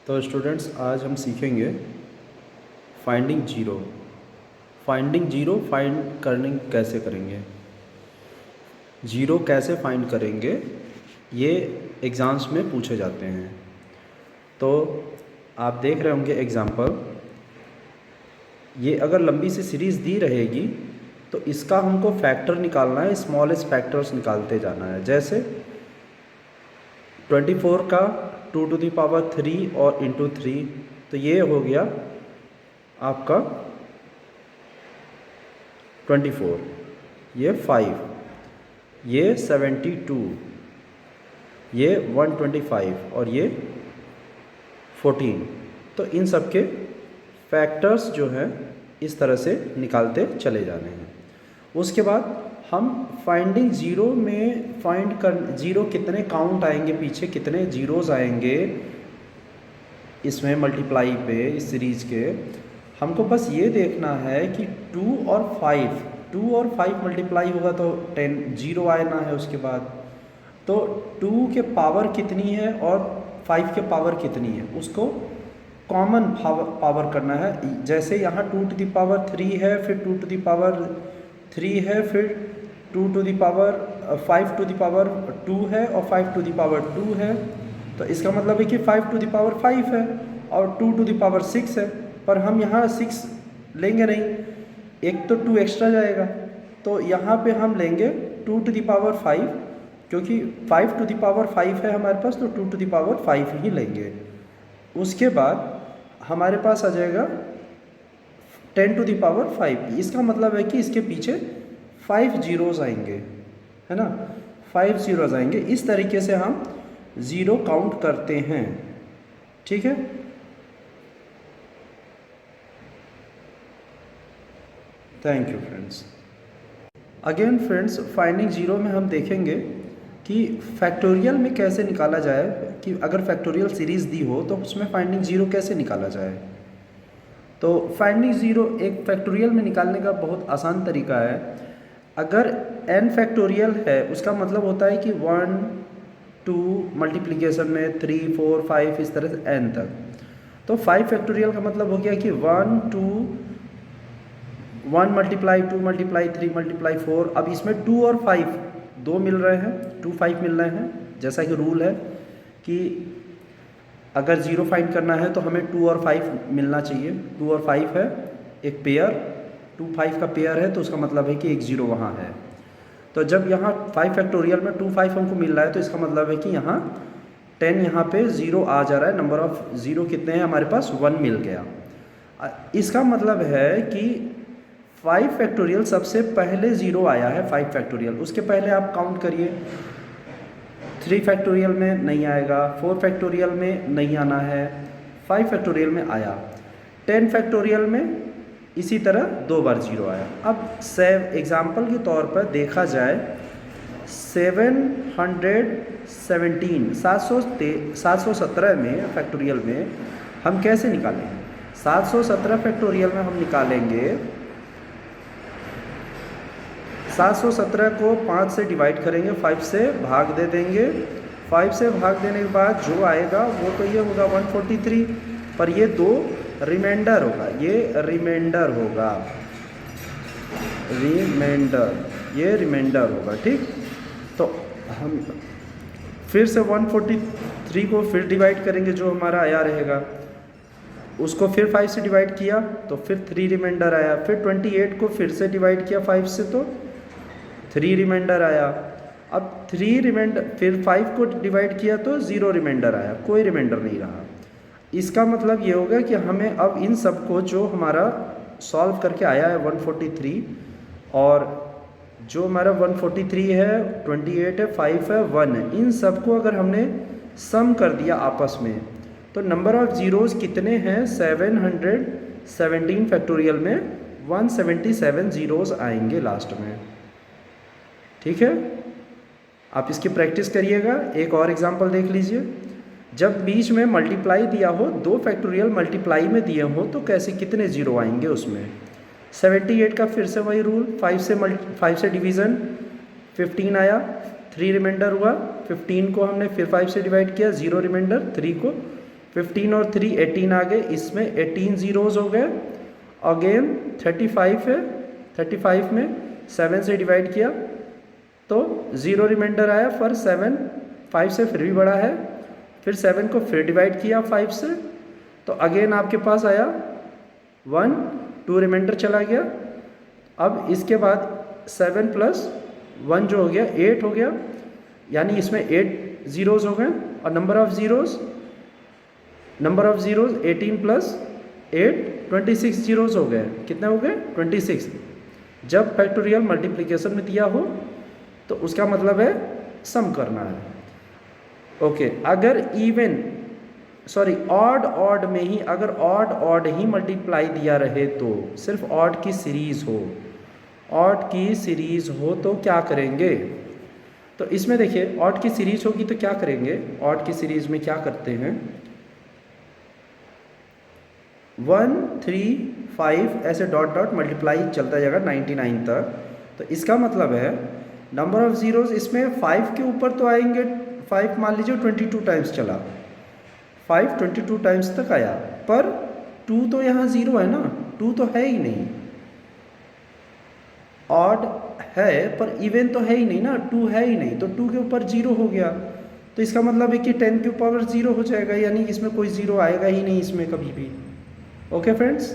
तो स्टूडेंट्स आज हम सीखेंगे फाइंडिंग जीरो। फाइंड करने कैसे करेंगे, जीरो कैसे फाइंड करेंगे, ये एग्ज़ाम्स में पूछे जाते हैं। तो आप देख रहे होंगे एग्ज़ाम्पल, ये अगर लंबी सी सीरीज़ दी रहेगी तो इसका हमको फैक्टर निकालना है, स्मॉलेस्ट फैक्टर्स निकालते जाना है। जैसे 24 का 2 टू द पावर 3 और इंटू 3, तो ये हो गया आपका 24, ये 5, ये 72, ये 125 और ये 14। तो इन सब के फैक्टर्स जो हैं इस तरह से निकालते चले जाने हैं। उसके बाद हम फाइंडिंग ज़ीरो में ज़ीरो कितने काउंट आएंगे, पीछे कितने ज़ीरोज़ आएंगे इसमें मल्टीप्लाई पे, इस सीरीज़ के हमको बस ये देखना है कि 2 और 5 मल्टीप्लाई होगा तो 10 ज़ीरो आना है। उसके बाद तो 2 के पावर कितनी है और 5 के पावर कितनी है उसको कॉमन पावर करना है। जैसे यहाँ 2 टू द पावर 3 है, फिर 2 टू द पावर 3 है, फिर 2 to the power 5 to the power 2 है और 5 टू द पावर 2 है। तो इसका मतलब है कि 5 टू द पावर 5 है और 2 टू द पावर 6 है। पर हम यहाँ 6 लेंगे नहीं, एक तो 2 एक्स्ट्रा जाएगा, तो यहाँ पे हम लेंगे 2 टू द पावर 5, क्योंकि 5 टू द पावर 5 है हमारे पास, तो 2 टू द पावर 5 ही लेंगे। उसके बाद हमारे पास आ जाएगा 10 टू द पावर 5। इसका मतलब है कि इसके पीछे 5 ज़ीरोज़ आएंगे, है ना, 5 ज़ीरोज़ आएंगे। इस तरीके से हम ज़ीरो काउंट करते हैं, ठीक है। Thank you friends. Again friends, finding zero में हम देखेंगे कि फैक्टोरियल में कैसे निकाला जाए, कि अगर फैक्टोरियल सीरीज़ दी हो तो उसमें फाइंडिंग ज़ीरो कैसे निकाला जाए। तो फाइंडिंग ज़ीरो एक फैक्टोरियल में निकालने का बहुत आसान तरीका है। अगर n फैक्टोरियल है उसका मतलब होता है कि 1 2 मल्टीप्लिकेशन में 3 4 5 इस तरह से n तक। तो 5 फैक्टोरियल का मतलब हो गया कि 1 2 1 मल्टीप्लाई 2 मल्टीप्लाई 3 मल्टीप्लाई 4। अब इसमें 2 और 5 दो मिल रहे हैं, 2 5 मिल रहे हैं। जैसा कि रूल है कि अगर ज़ीरो फाइंड करना है तो हमें 2 और 5 मिलना चाहिए। 2 और 5 है एक पेयर, 2 5 का पेयर है, तो उसका मतलब है कि एक ज़ीरो वहाँ है। तो जब यहाँ 5 फैक्टोरियल में 2 5 हमको मिल रहा है तो इसका मतलब है कि यहाँ 10 यहाँ पे ज़ीरो आ जा रहा है। नंबर ऑफ़ ज़ीरो कितने हैं हमारे पास, 1 मिल गया। इसका मतलब है कि 5 फैक्टोरियल सबसे पहले ज़ीरो आया है, 5 फैक्टोरियल। उसके पहले आप काउंट करिए, 3 फैक्टोरियल में नहीं आएगा, 4 फैक्टोरियल में नहीं आना है, 5 फैक्टोरियल में आया, 10 फैक्टोरियल में इसी तरह 2 बार ज़ीरो आया। अब एग्ज़ाम्पल के तौर पर देखा जाए 717 में फैक्टोरियल में हम कैसे निकालेंगे। 717 फैक्टोरियल में हम निकालेंगे 717 को 5 से डिवाइड करेंगे, 5 से भाग दे देंगे। 5 से भाग देने के बाद जो आएगा वो तो ये होगा 143, पर ये 2 रिमाइंडर होगा, ये रिमाइंडर होगा, ये रिमाइंडर होगा, ठीक। तो हम फिर से 143 को फिर डिवाइड करेंगे, जो हमारा आया रहेगा उसको फिर 5 से डिवाइड किया तो फिर 3 रिमाइंडर आया। फिर 28 को फिर से डिवाइड किया 5 से तो 3 रिमाइंडर आया। अब 3 रिमाइंडर, फिर 5 को डिवाइड किया तो 0 रिमाइंडर आया, कोई रिमाइंडर नहीं रहा। इसका मतलब ये होगा कि हमें अब इन सब को जो हमारा सॉल्व करके आया है 143, और जो हमारा 143 है, 28 है, 5 है, 1 है, इन सब को अगर हमने सम कर दिया आपस में तो नंबर ऑफ़ ज़ीरोज़ कितने हैं, 717 फैक्टोरियल में 177 ज़ीरोज़ आएंगे लास्ट में, ठीक है। आप इसकी प्रैक्टिस करिएगा। एक और एग्जांपल देख लीजिए, जब बीच में मल्टीप्लाई दिया हो, 2 फैक्टोरियल मल्टीप्लाई में दिए हो तो कैसे कितने ज़ीरो आएंगे उसमें। 78 का फिर से वही रूल, 5 से डिवीज़न 15 आया, 3 रिमाइंडर हुआ, 15 को हमने फिर 5 से डिवाइड किया, 0 रिमाइंडर, 3 को 15 और 3 18 आ गए, इसमें 18 जीरोज हो गए। अगेन 35 है, 35 में 7 से डिवाइड किया तो 0 रिमाइंडर आया, पर 7 5 से फिर भी बड़ा है। फिर 7 को फिर डिवाइड किया 5 से, तो अगेन आपके पास आया 1, 2 रिमाइंडर चला गया। अब इसके बाद 7 प्लस 1 जो हो गया 8 हो गया, यानी इसमें 8 जीरोज हो गए। और number of zeros 18 plus 8 26 zeros हो गए। कितने हो गए? 26। जब फैक्टोरियल मल्टीप्लिकेशन में दिया हो तो उसका मतलब है सम करना है। ओके, अगर इवन ऑड में ही, अगर ऑड ही मल्टीप्लाई दिया रहे तो, सिर्फ ऑड की सीरीज़ हो, तो क्या करेंगे? तो इसमें देखिए ऑड की सीरीज़ होगी तो क्या करेंगे? ऑड की सीरीज़ में क्या करते हैं, 1 3 5 ऐसे डॉट डॉट मल्टीप्लाई चलता जाएगा 99 तक। तो इसका मतलब है नंबर ऑफ ज़ीरोज़ इसमें 5 के ऊपर तो आएंगे। 5 मान लीजिए 22 टाइम्स चला, 5 22 टाइम्स तक आया, पर 2 तो यहाँ 0 है ना, 2 तो है ही नहीं। ऑड है पर इवन तो है ही नहीं ना, 2 है ही नहीं, तो 2 के ऊपर 0 हो गया। तो इसका मतलब है कि 10 के पावर 0 हो जाएगा, यानी इसमें कोई 0 आएगा ही नहीं इसमें कभी भी। Okay friends.